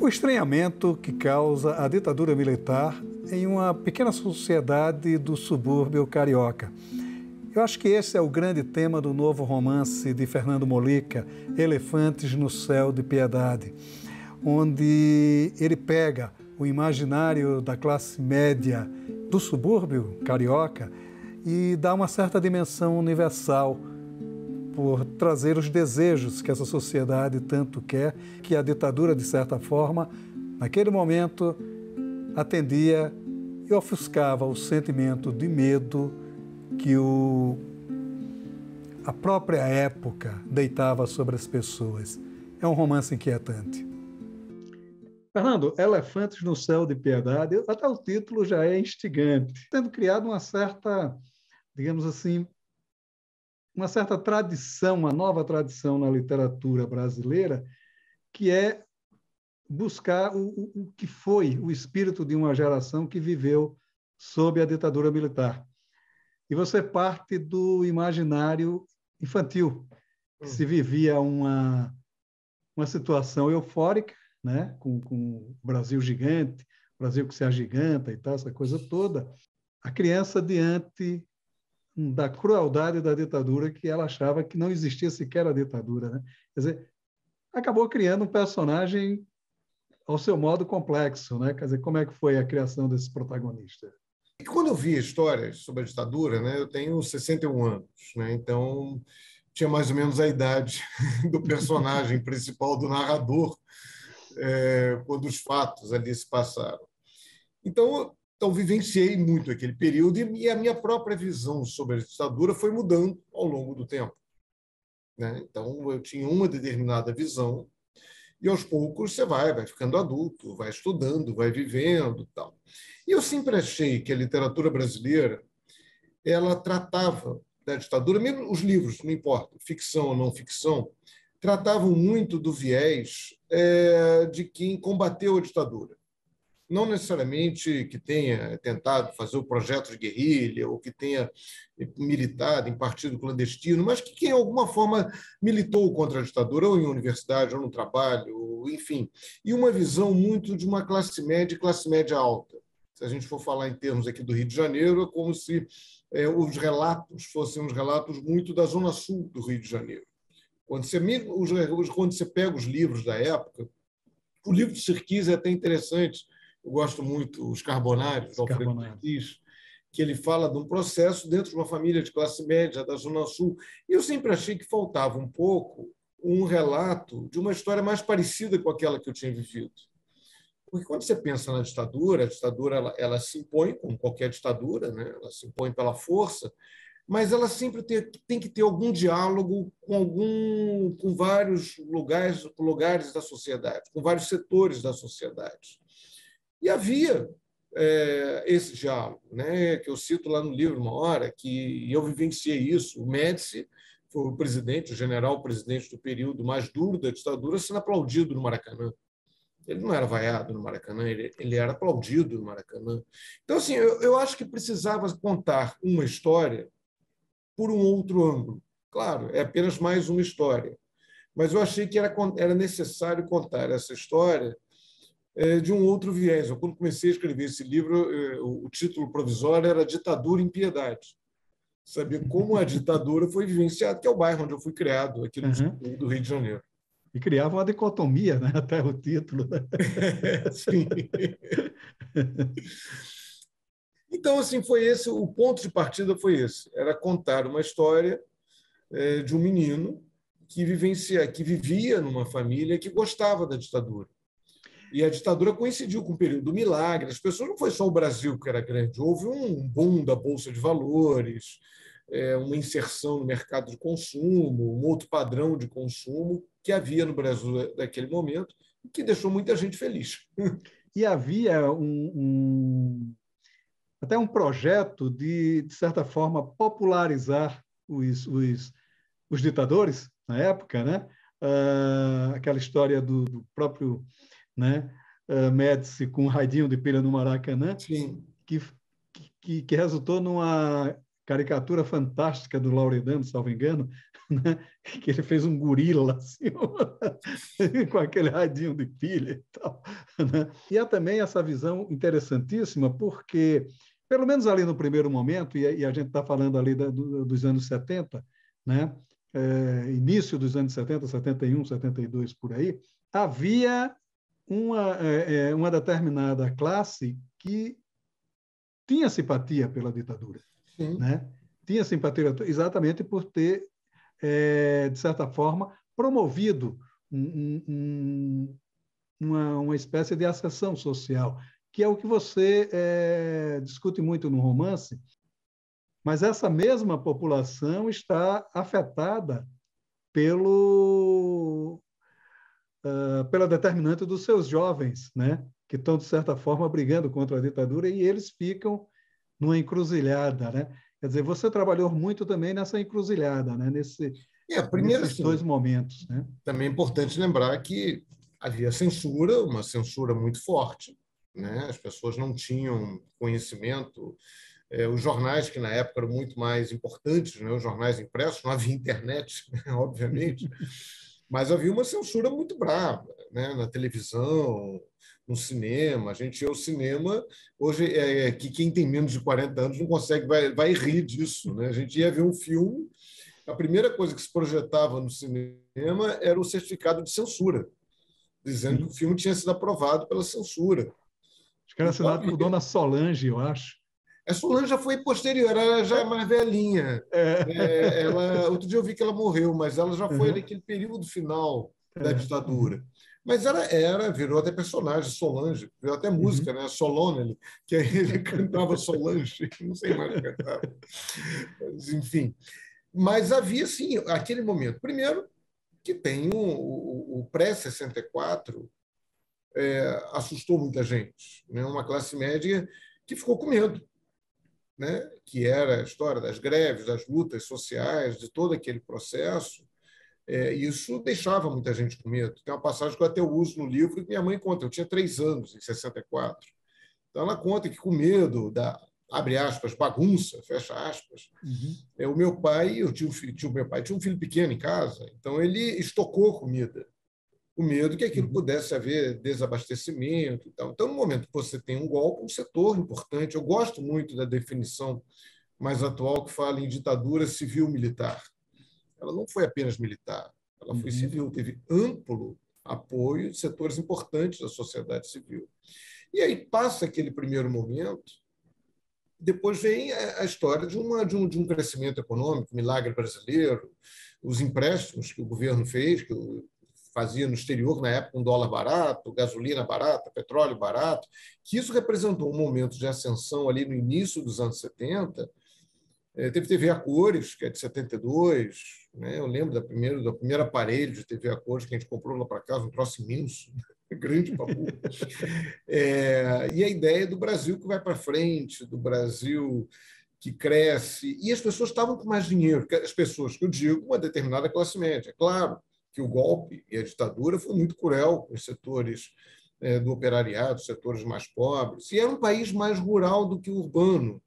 O estranhamento que causa a ditadura militar em uma pequena sociedade do subúrbio carioca. Eu acho que esse é o grande tema do novo romance de Fernando Mollica, Elefantes no Céu de Piedade, onde ele pega o imaginário da classe média do subúrbio carioca e dá uma certa dimensão universal por trazer os desejos que essa sociedade tanto quer, que a ditadura, de certa forma, naquele momento, atendia e ofuscava o sentimento de medo que a própria época deitava sobre as pessoas. É um romance inquietante. Fernando, Elefantes no Céu de Piedade, até o título já é instigante, tendo criado uma certa, digamos assim, uma certa tradição, uma nova tradição na literatura brasileira, que é buscar o que foi o espírito de uma geração que viveu sob a ditadura militar. E você parte do imaginário infantil, que se vivia uma situação eufórica, né? com o Brasil gigante, o Brasil que se agiganta e tal, essa coisa toda. A criança diante da crueldade da ditadura, que ela achava que não existia sequer a ditadura, né? Quer dizer, acabou criando um personagem ao seu modo complexo, né? Quer dizer, como é que foi a criação desse protagonista? E quando eu vi histórias sobre a ditadura, né, eu tenho 61 anos, né, então tinha mais ou menos a idade do personagem principal, do narrador, quando os fatos ali se passaram. Então, vivenciei muito aquele período e a minha própria visão sobre a ditadura foi mudando ao longo do tempo, né? Então, eu tinha uma determinada visão e, aos poucos, você vai ficando adulto, vai estudando, vai vivendo, tal. E eu sempre achei que a literatura brasileira ela tratava da ditadura, mesmo os livros, não importa, ficção ou não ficção, tratavam muito do viés de quem combateu a ditadura. Não necessariamente que tenha tentado fazer o projeto de guerrilha ou que tenha militado em partido clandestino, mas que de alguma forma militou contra a ditadura, ou em universidade, ou no trabalho, ou, enfim. E uma visão muito de uma classe média e classe média alta. Se a gente for falar em termos aqui do Rio de Janeiro, é como se os relatos fossem uns relatos muito da zona sul do Rio de Janeiro. Quando você pega os livros da época, o livro de Sirkis é até interessante. Eu gosto muito, Os Carbonários, do Alfredo Sirkis, que ele fala de um processo dentro de uma família de classe média da Zona Sul. E eu sempre achei que faltava um pouco um relato de uma história mais parecida com aquela que eu tinha vivido. Porque quando você pensa na ditadura, a ditadura ela se impõe, como qualquer ditadura, né? Ela se impõe pela força, mas ela sempre tem que ter algum diálogo com vários lugares da sociedade, com vários setores da sociedade. E havia esse diálogo, né, que eu cito lá no livro uma hora, que eu vivenciei isso. O Médici foi o presidente, o general presidente do período mais duro da ditadura, sendo aplaudido no Maracanã. Ele não era vaiado no Maracanã, ele era aplaudido no Maracanã. Então, assim, eu acho que precisava contar uma história por um outro ângulo. Claro, é apenas mais uma história. Mas eu achei que era necessário contar essa história de um outro viés. Eu, quando comecei a escrever esse livro, o título provisório era Ditadura em Piedade. Saber como a ditadura foi vivenciada, que é o bairro onde eu fui criado, aqui no sul do Rio de Janeiro. E criava uma dicotomia, né? Até o título. Sim. Então, assim, foi esse, o ponto de partida foi esse. Era contar uma história de um menino que vivia numa família que gostava da ditadura. E a ditadura coincidiu com o período do milagre. As pessoas, não foi só o Brasil que era grande, houve um boom da Bolsa de Valores, uma inserção no mercado de consumo, um outro padrão de consumo que havia no Brasil naquele momento, que deixou muita gente feliz. E havia até um projeto de certa forma, popularizar os ditadores na época, né? Aquela história do próprio, né, Médici com o raidinho de pilha no Maracanã, Sim. que resultou numa caricatura fantástica do Laureano, salvo engano, né? Que ele fez um gorila assim, com aquele radinho de pilha e tal. Né? E há também essa visão interessantíssima, porque, pelo menos ali no primeiro momento, e a gente está falando ali dos anos 70, né? Início dos anos 70, 71, 72, por aí, havia uma determinada classe que tinha simpatia pela ditadura, Sim. né? Tinha simpatia exatamente por ter, de certa forma, promovido uma espécie de ascensão social, que é o que você discute muito no romance, mas essa mesma população está afetada pela determinante dos seus jovens, né? Que estão, de certa forma, brigando contra a ditadura e eles ficam numa encruzilhada, né? Quer dizer, você trabalhou muito também nessa encruzilhada, né? Primeiro, Nesses assim, dois momentos, né? também é importante lembrar que havia censura, uma censura muito forte, né? As pessoas não tinham conhecimento. Os jornais, que na época eram muito mais importantes, né? Os jornais impressos, não havia internet, obviamente, mas havia uma censura muito brava, né? Na televisão, no cinema. A gente ia ao cinema, hoje que quem tem menos de 40 anos não consegue, vai rir disso, né? A gente ia ver um filme, a primeira coisa que se projetava no cinema era o certificado de censura, dizendo que o filme tinha sido aprovado pela censura. Acho que era Então, assinado por Dona Solange, eu acho. a Solange já foi posterior, ela já é mais velhinha. Outro dia eu vi que ela morreu, mas ela já foi naquele período final da ditadura. Mas ela virou até personagem, Solange, virou até música, né? Solonely, que aí ele cantava Solange, não sei mais o que cantava. Mas, enfim. Mas havia, sim, aquele momento. Primeiro, que tem o pré-64, assustou muita gente, né? Uma classe média que ficou com medo, né? Que era a história das greves, das lutas sociais, de todo aquele processo. Isso deixava muita gente com medo. Tem uma passagem que eu até uso no livro que minha mãe conta. Eu tinha 3 anos, em 64. Então, ela conta que, com medo da, abre aspas, bagunça, fecha aspas, o meu pai, meu pai tinha um filho pequeno em casa, então ele estocou comida, com medo que aquilo pudesse haver desabastecimento e tal. Então, no momento que você tem um golpe, um setor importante, eu gosto muito da definição mais atual que fala em ditadura civil-militar. Ela não foi apenas militar, ela foi civil, teve amplo apoio de setores importantes da sociedade civil. E aí passa aquele primeiro momento, depois vem a história de um crescimento econômico, milagre brasileiro, os empréstimos que o governo fez, que fazia no exterior, na época, um dólar barato, gasolina barata, petróleo barato, que isso representou um momento de ascensão ali no início dos anos 70. Teve TV a cores, que é de 72, né? Eu lembro do primeiro aparelho de TV a cores que a gente comprou lá para casa, um troço imenso, grande papu. E a ideia do Brasil que vai para frente, do Brasil que cresce, e as pessoas estavam com mais dinheiro, as pessoas que eu digo, uma determinada classe média. Claro que o golpe e a ditadura foi muito cruel com os setores do operariado, setores mais pobres, e era um país mais rural do que urbano.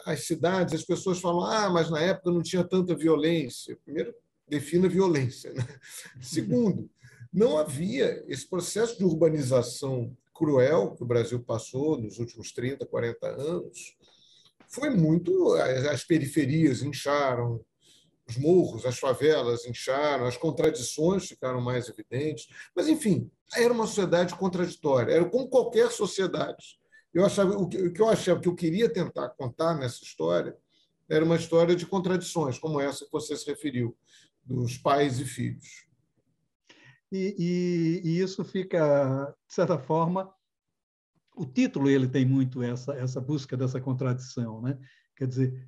As cidades, as pessoas falam, mas na época não tinha tanta violência. Primeiro, defina violência, né? Segundo, não havia esse processo de urbanização cruel que o Brasil passou nos últimos 30, 40 anos. Foi muito... As periferias incharam, os morros, as favelas incharam, as contradições ficaram mais evidentes. Mas, enfim, era uma sociedade contraditória. Era como qualquer sociedade. O que eu queria tentar contar nessa história era uma história de contradições, como essa que você se referiu, dos pais e filhos. E isso fica, de certa forma, o título ele tem muito essa busca dessa contradição, né? Quer dizer,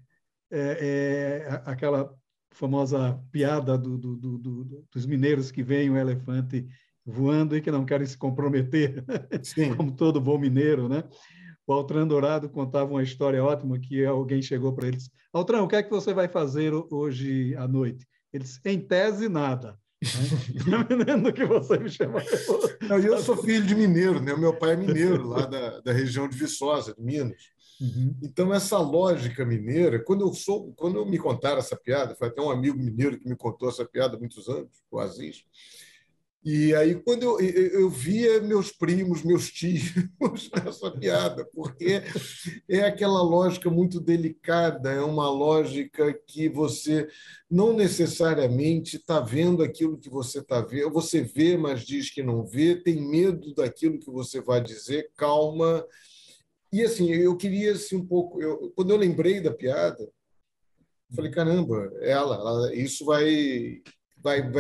aquela famosa piada dos mineiros que veem o elefante voando e que não querem se comprometer, como todo bom mineiro, né? O Altran Dourado contava uma história ótima que alguém chegou para eles. Altran, o que é que você vai fazer hoje à noite? Eles, em tese, nada. Né? Que você me chamou. Eu sou filho de mineiro, né? O meu pai é mineiro, lá da região de Viçosa, de Minas. Uhum. Então, essa lógica mineira, quando me contaram essa piada, foi até um amigo mineiro que me contou essa piada há muitos anos, o Aziz, e aí, quando eu via meus primos, meus tios nessa piada, porque é aquela lógica muito delicada, é uma lógica que você não necessariamente está vendo aquilo que você está vendo, você vê, mas diz que não vê, tem medo daquilo que você vai dizer, calma. E assim, eu queria assim, um pouco. Quando eu lembrei da piada, falei: caramba, isso vai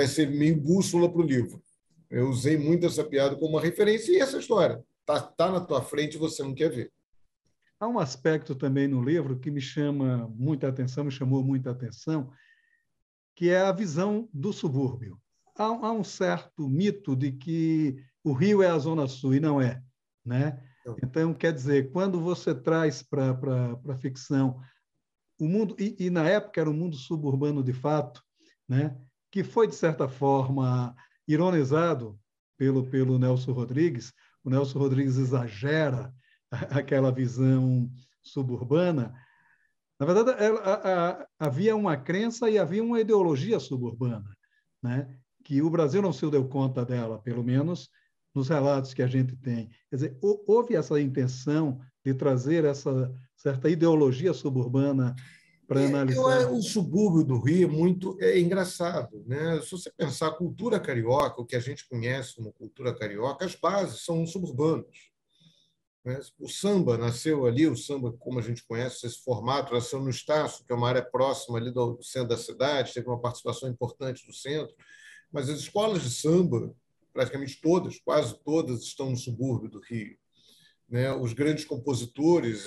ser meio bússola para o livro. Eu usei muito essa piada como uma referência e essa história. Tá na tua frente e você não quer ver. Há um aspecto também no livro que me chama muita atenção, me chamou muita atenção, que é a visão do subúrbio. Há um certo mito de que o Rio é a Zona Sul, e não é, né? Então, Então, quer dizer, quando você traz para a ficção o mundo, e na época era o mundo suburbano de fato, né? Que foi, de certa forma, ironizado pelo Nelson Rodrigues. O Nelson Rodrigues exagera aquela visão suburbana. Na verdade, havia uma crença e havia uma ideologia suburbana, né? Que o Brasil não se deu conta dela, pelo menos nos relatos que a gente tem. Quer dizer, houve essa intenção de trazer essa certa ideologia suburbana para analisar. o subúrbio do Rio é engraçado, né? Se você pensar a cultura carioca, o que a gente conhece como cultura carioca, as bases são suburbanos. Né? O samba nasceu ali, o samba, como a gente conhece, esse formato, nasceu no Estácio, que é uma área próxima ali do centro da cidade, teve uma participação importante do centro, mas as escolas de samba, praticamente todas, quase todas, estão no subúrbio do Rio. Né? Os grandes compositores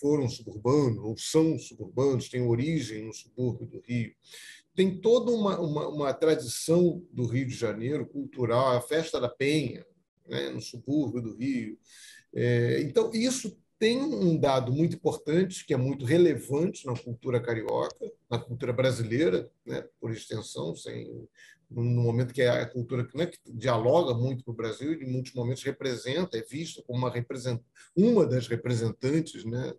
foram suburbanos, ou são suburbanos, têm origem no subúrbio do Rio. Tem toda uma tradição do Rio de Janeiro cultural, a Festa da Penha, né? No subúrbio do Rio. Então, isso tem um dado muito importante, que é muito relevante na cultura carioca, na cultura brasileira, né, por extensão, no momento que a cultura, né, que dialoga muito com o Brasil e, em muitos momentos, representa, é vista como uma das representantes, né,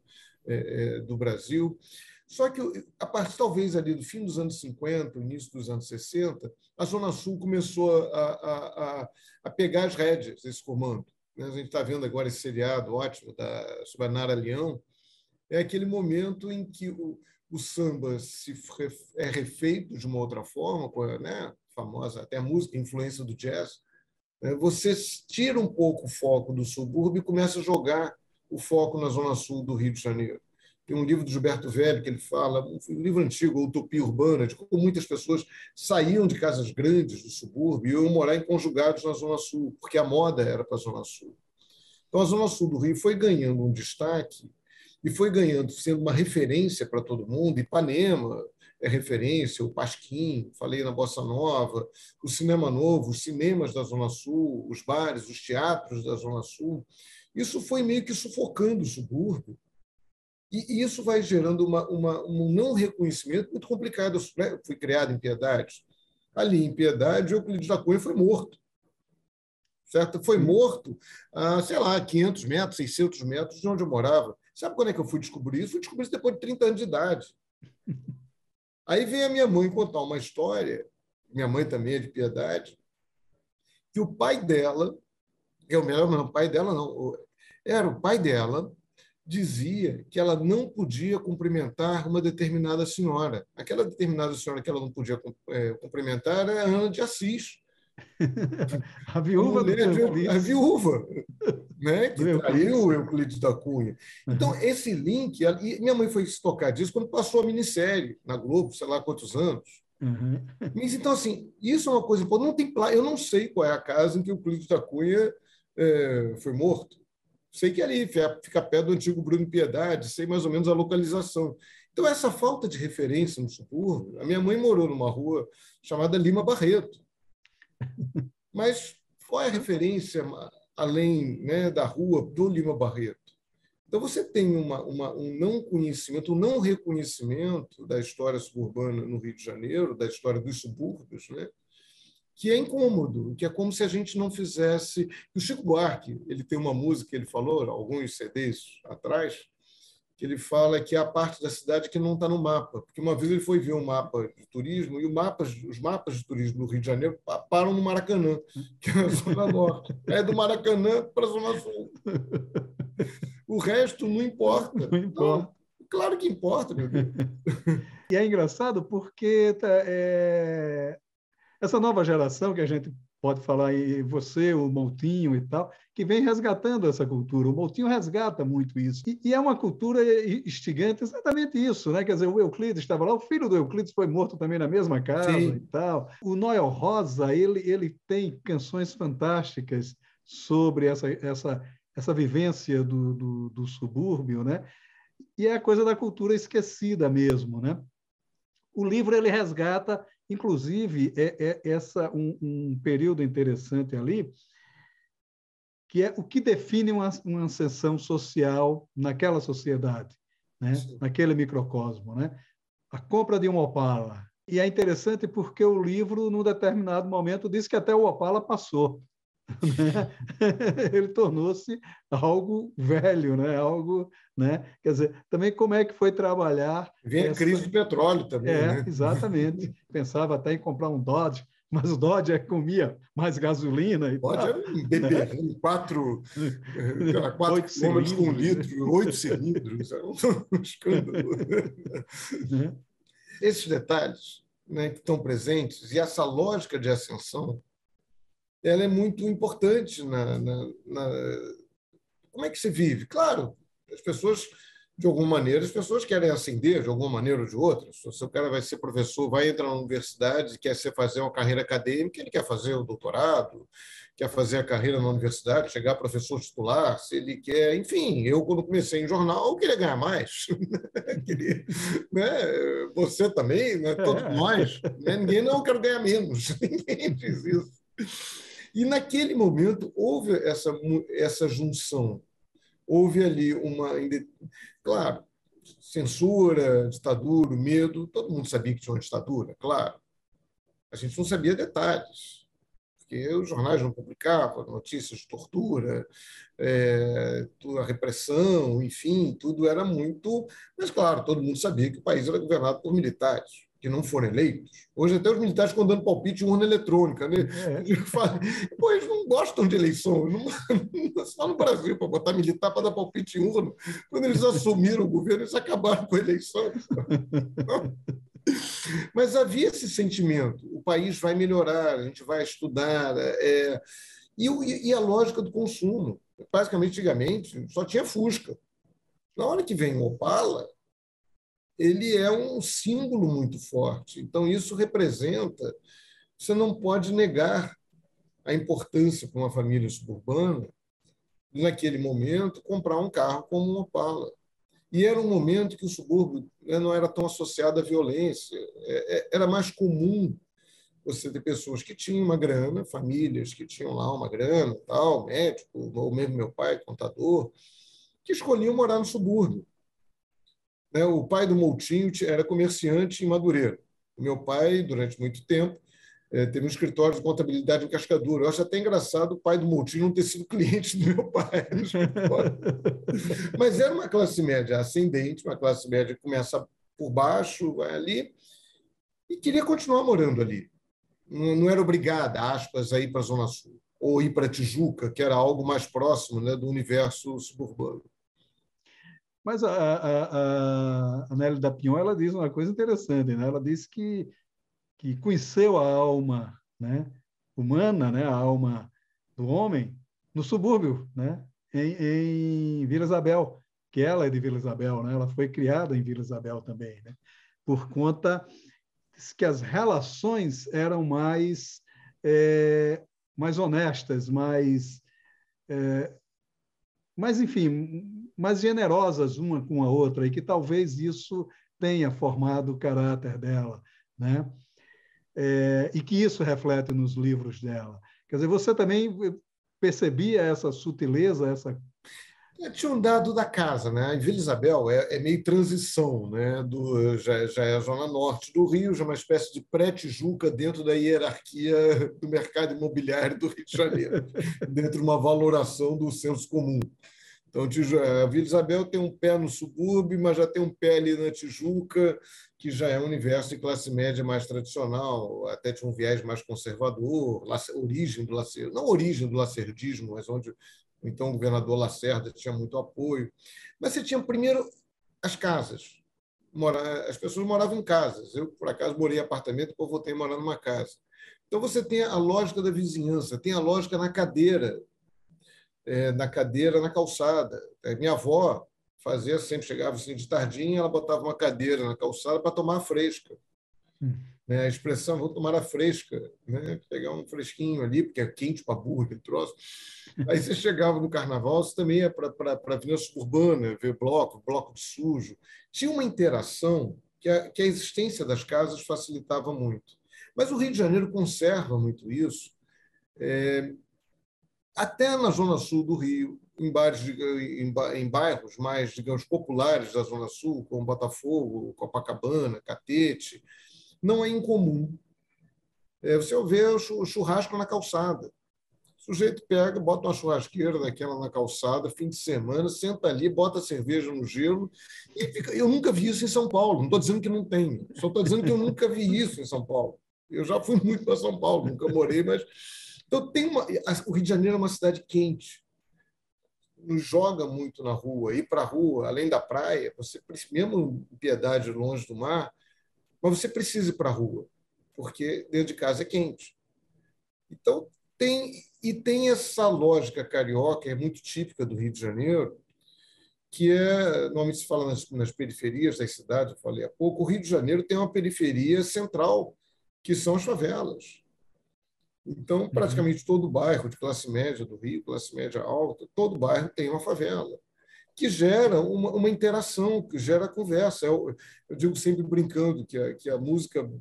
do Brasil. Só que, a partir, talvez, ali do fim dos anos 50, início dos anos 60, a Zona Sul começou a pegar as rédeas desse comando. A gente está vendo agora esse seriado ótimo sobre a Nara Leão, é aquele momento em que o samba é refeito de uma outra forma, com a, né, famosa até a música, a influência do jazz. Você tira um pouco o foco do subúrbio e começa a jogar o foco na zona sul do Rio de Janeiro. Tem um livro do Gilberto Velho que ele fala, um livro antigo, Utopia Urbana, de como muitas pessoas saíam de casas grandes do subúrbio e iam morar em conjugados na Zona Sul, porque a moda era para a Zona Sul. Então, a Zona Sul do Rio foi ganhando um destaque e foi ganhando, sendo uma referência para todo mundo. Ipanema é referência, o Pasquim, falei na Bossa Nova, o Cinema Novo, os cinemas da Zona Sul, os bares, os teatros da Zona Sul. Isso foi meio que sufocando o subúrbio. E isso vai gerando um não reconhecimento muito complicado. Eu fui criado em Piedade. Ali, em Piedade, Euclides da Cunha foi morto. Certo? Foi morto a, sei lá, 500 metros, 600 metros de onde eu morava. Sabe quando é que eu fui descobrir isso? Fui descobrir isso depois de 30 anos de idade. Aí veio a minha mãe contar uma história, minha mãe também é de Piedade, que o pai dela, o pai dela não, era o pai dela, dizia que ela não podia cumprimentar uma determinada senhora. Aquela determinada senhora que ela não podia cumprimentar era a Ana de Assis, A a viúva do mulher a Euclides. viúva, né, que Do Euclides. traiu o Euclides da Cunha. Então, Uhum. esse link, e minha mãe foi se tocar disso quando passou a minissérie na Globo, sei lá quantos anos. Uhum. Mas, então, assim, isso é uma coisa importante. Não tem, eu não sei qual é a casa em que o Euclides da Cunha foi morto. Sei que ali fica perto do antigo Bruno Piedade, sei mais ou menos a localização. Então, essa falta de referência no subúrbio, a minha mãe morou numa rua chamada Lima Barreto, mas qual é a referência além, né, da rua do Lima Barreto? Então, você tem um não conhecimento, um não reconhecimento da história suburbana no Rio de Janeiro, da história dos subúrbios, né? Que é incômodo, que é como se a gente não fizesse. O Chico Buarque, ele tem uma música que ele falou, alguns CDs atrás, que ele fala que é a parte da cidade que não está no mapa. Porque uma vez ele foi ver um mapa de turismo e os mapas de turismo do Rio de Janeiro param no Maracanã, que é a Zona Norte. É do Maracanã para a Zona Sul. O resto não importa. Não importa. Não, claro que importa, meu Deus. E é engraçado porque essa nova geração que a gente pode falar aí, você, o Moutinho e tal, que vem resgatando essa cultura. O Moutinho resgata muito isso. E é uma cultura instigante exatamente isso, né? Quer dizer, o Euclides estava lá, o filho do Euclides foi morto também na mesma casa. Sim. E tal. O Noel Rosa, ele tem canções fantásticas sobre essa vivência do subúrbio, né? E é a coisa da cultura esquecida mesmo, né? O livro ele resgata, inclusive, um período interessante ali, que é o que define uma ascensão social naquela sociedade, né? Naquele microcosmo, né? A compra de um Opala. E é interessante porque o livro, num determinado momento, diz que até o Opala passou. Né? Ele tornou-se algo velho, né? Algo, né? Quer dizer, também como é que foi trabalhar... Vem a crise de petróleo também, né? Exatamente. Pensava até em comprar um Dodge, mas o Dodge comia mais gasolina e Dodge tal. Era um bebê, né? 4 quilômetros com litro, 8 cilindros, era um escândalo. Né? Esses detalhes, né, que estão presentes e essa lógica de ascensão, ela é muito importante como é que se vive. Claro, as pessoas, de alguma maneira, as pessoas querem ascender de alguma maneira ou de outra. Se o cara vai ser professor, vai entrar na universidade, quer fazer uma carreira acadêmica, ele quer fazer o doutorado, quer fazer a carreira na universidade, chegar a professor titular, se ele quer... Enfim, eu, quando comecei em jornal, eu queria ganhar mais. Né? Você também, né? Todos nós. Né? Ninguém, não, eu quero ganhar menos. Ninguém diz isso. E, naquele momento, houve essa junção. Houve ali claro, censura, ditadura, medo. Todo mundo sabia que tinha uma ditadura, claro. A gente não sabia detalhes, porque os jornais não publicavam notícias de tortura, a repressão, enfim, tudo era muito... Mas, claro, todo mundo sabia que o país era governado por militares que não foram eleitos. Hoje até os militares estão dando palpite em urna eletrônica. Né? Pô, eles não gostam de eleição. Só no Brasil, para botar militar para dar palpite em urna. Quando eles assumiram o governo, eles acabaram com a eleição. Mas havia esse sentimento. O país vai melhorar, a gente vai estudar. E a lógica do consumo. Basicamente, antigamente, só tinha Fusca. Na hora que vem o Opala, ele é um símbolo muito forte. Então, isso representa... Você não pode negar a importância para uma família suburbana, naquele momento, comprar um carro como um Opala. E era um momento que o subúrbio não era tão associado à violência. Era mais comum você ter pessoas que tinham uma grana, famílias que tinham lá uma grana, tal, médico, ou mesmo meu pai, contador, que escolhiam morar no subúrbio. O pai do Moutinho era comerciante em Madureira. O meu pai, durante muito tempo, teve um escritório de contabilidade em Cascadura. Eu acho até engraçado o pai do Moutinho não ter sido cliente do meu pai no escritório. Mas era uma classe média ascendente, uma classe média que começa por baixo, vai ali, e queria continuar morando ali. Não era obrigada, aspas, a ir para a Zona Sul, ou ir para Tijuca, que era algo mais próximo, né, do universo suburbano. Mas a Nelly da Pion, ela diz uma coisa interessante, né? Ela diz que conheceu a alma, né, humana, né, a alma do homem, no subúrbio, né, em Vila Isabel, que ela é de Vila Isabel, né? Ela foi criada em Vila Isabel também, né? Por conta que as relações eram mais honestas, enfim, mais generosas uma com a outra, e que talvez isso tenha formado o caráter dela, né? E que isso reflete nos livros dela. Quer dizer, você também percebia essa sutileza, essa... Tinha um dado da casa, né? Em Vila Isabel é meio transição, né? Já é a zona norte do Rio, já é uma espécie de pré-Tijuca dentro da hierarquia do mercado imobiliário do Rio de Janeiro, dentro de uma valoração do senso comum. Então, a Vila Isabel tem um pé no subúrbio, mas já tem um pé ali na Tijuca, que já é um universo de classe média mais tradicional, até tinha um viés mais conservador, origem do não origem do lacerdismo, mas onde então o governador Lacerda tinha muito apoio. Mas você tinha, primeiro, as casas. As pessoas moravam em casas. Eu, por acaso, morei em apartamento, depois voltei a morar numa casa. Então, você tem a lógica da vizinhança, tem a lógica na cadeira, na calçada. Minha avó fazia, sempre chegava assim de tardinha, ela botava uma cadeira na calçada para tomar a fresca. A expressão, vou tomar a fresca, né? Pegar um fresquinho ali, porque é quente para burro, aquele troço. Aí você chegava no carnaval, você também ia para a Avenida Suburbana, ver bloco de sujo. Tinha uma interação que a existência das casas facilitava muito. Mas o Rio de Janeiro conserva muito isso, até na zona sul do Rio, em bairros mais, digamos, populares da zona sul, como Botafogo, Copacabana, Catete, não é incomum você vê o churrasco na calçada. O sujeito pega, bota uma churrasqueira daquela na calçada, fim de semana, senta ali, bota a cerveja no gelo e fica. Eu nunca vi isso em São Paulo, não estou dizendo que não tem, só estou dizendo que eu nunca vi isso em São Paulo. Eu já fui muito para São Paulo, nunca morei, mas... Então, o Rio de Janeiro é uma cidade quente, nos joga muito na rua, ir para a rua, além da praia, você mesmo em Piedade, longe do mar, mas você precisa ir para a rua, porque dentro de casa é quente. Então, tem essa lógica carioca, é muito típica do Rio de Janeiro, que normalmente se fala nas periferias das cidades, eu falei há pouco, o Rio de Janeiro tem uma periferia central, que são as favelas. Então, praticamente todo bairro de classe média do Rio, classe média alta, todo bairro tem uma favela, que gera uma interação, que gera conversa. Eu digo sempre brincando que a música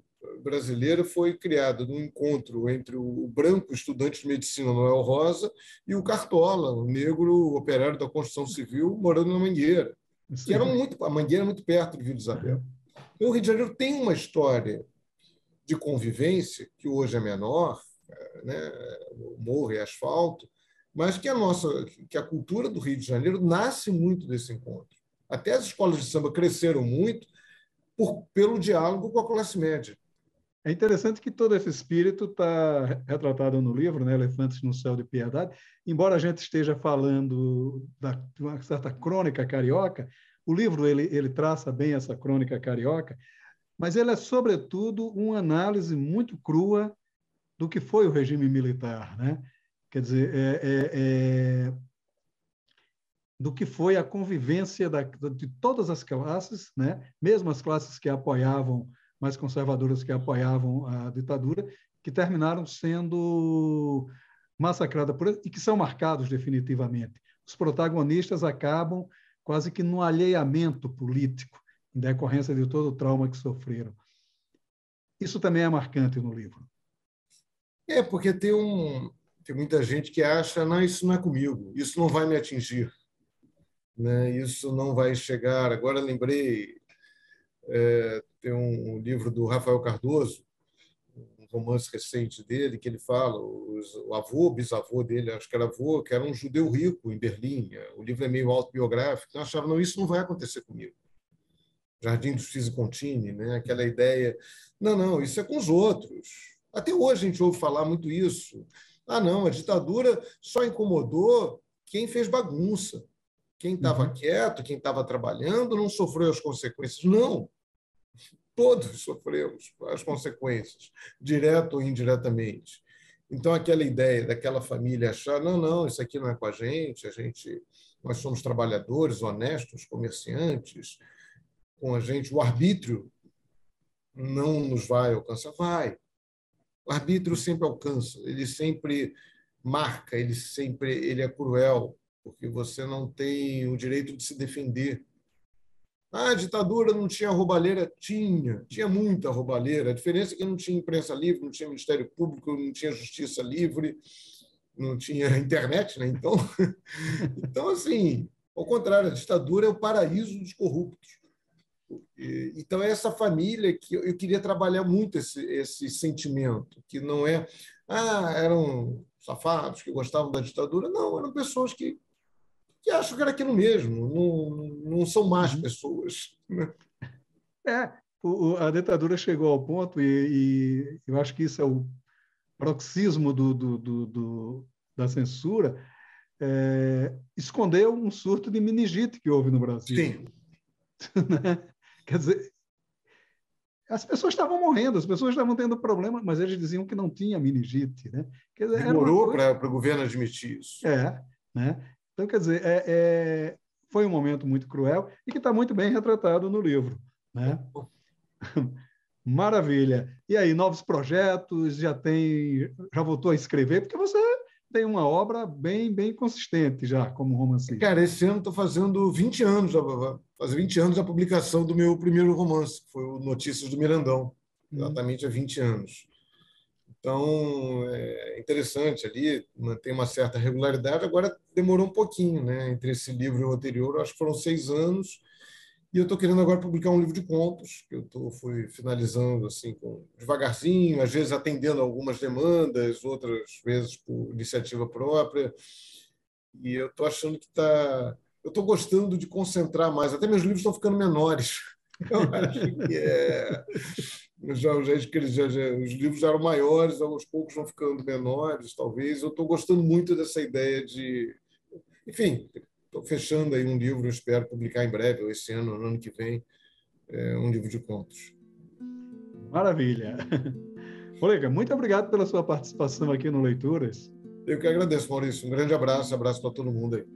brasileira foi criada num encontro entre o branco estudante de medicina Noel Rosa e o Cartola, o negro operário da construção civil morando na Mangueira, que a Mangueira é muito perto de Vila Isabel. Então, o Rio de Janeiro tem uma história de convivência, que hoje é menor, né? Morro e asfalto, mas que a cultura do Rio de Janeiro nasce muito desse encontro. Até as escolas de samba cresceram muito pelo diálogo com a classe média. É interessante que todo esse espírito está retratado no livro, né, Elefantes no Céu de Piedade. Embora a gente esteja falando de uma certa crônica carioca, o livro ele traça bem essa crônica carioca, mas ele é, sobretudo, uma análise muito crua do que foi o regime militar, né? Quer dizer, do que foi a convivência de todas as classes, né? Mesmo as classes que apoiavam, mais conservadoras que apoiavam a ditadura, que terminaram sendo massacradas por e que são marcados definitivamente. Os protagonistas acabam quase que no alheamento político, em decorrência de todo o trauma que sofreram. Isso também é marcante no livro. Porque tem muita gente que acha, não, isso não é comigo, isso não vai me atingir, né? Isso não vai chegar. Agora lembrei, tem um livro do Rafael Cardoso, um romance recente dele, que ele fala, o bisavô dele, acho que era avô, que era um judeu rico em Berlim. O livro é meio autobiográfico. Então, eu achava, não, isso não vai acontecer comigo. Jardim dos Fizi-Contini, né? Aquela ideia, não, isso é com os outros. Até hoje a gente ouve falar muito isso. Não, a ditadura só incomodou quem fez bagunça. Quem estava quieto, quem estava trabalhando, não sofreu as consequências. Não, todos sofremos as consequências, direto ou indiretamente. Então, aquela ideia daquela família achar, não, isso aqui não é com a gente, nós somos trabalhadores, honestos, comerciantes, com a gente, o arbítrio não nos vai alcançar. Vai. O arbítrio sempre alcança, ele sempre marca, ele é cruel, porque você não tem o direito de se defender. A ditadura não tinha roubalheira? Tinha muita roubalheira. A diferença é que não tinha imprensa livre, não tinha Ministério Público, não tinha justiça livre, não tinha internet, né? Então, assim, ao contrário, a ditadura é o paraíso dos corruptos. Então, é essa família que eu queria trabalhar muito esse sentimento, que não eram safados que gostavam da ditadura, não, eram pessoas que que acham que era aquilo mesmo, não são más pessoas. Né? A ditadura chegou ao ponto, e eu acho que isso é o paroxismo da censura, escondeu um surto de meningite que houve no Brasil. Sim. Né? Quer dizer, as pessoas estavam morrendo, as pessoas estavam tendo problema, mas eles diziam que não tinha meningite. Né? Quer dizer, demorou para o governo admitir isso. Né? Então, quer dizer, foi um momento muito cruel e que está muito bem retratado no livro. Né? Maravilha. E aí, novos projetos? Já voltou a escrever? Porque você tem uma obra bem consistente já como romancista. Cara, esse ano estou fazendo 20 anos, vai fazer 20 anos a publicação do meu primeiro romance, que foi o Notícias do Mirandão, exatamente há 20 anos. Então, é interessante ali, mantém uma certa regularidade. Agora, demorou um pouquinho, né? Entre esse livro e o anterior, acho que foram 6 anos. E eu estou querendo agora publicar um livro de contos, que fui finalizando assim, devagarzinho, às vezes atendendo algumas demandas, outras vezes por iniciativa própria. E eu estou achando que está... Eu estou gostando de concentrar mais. Até meus livros estão ficando menores. Eu acho que os livros já eram maiores, aos poucos vão ficando menores, talvez. Eu estou gostando muito dessa ideia de... Enfim, estou fechando aí um livro, espero publicar em breve, ou esse ano, no ano que vem, um livro de contos. Maravilha. Olega, muito obrigado pela sua participação aqui no Leituras. Eu que agradeço, Maurício. Um grande abraço para todo mundo aí.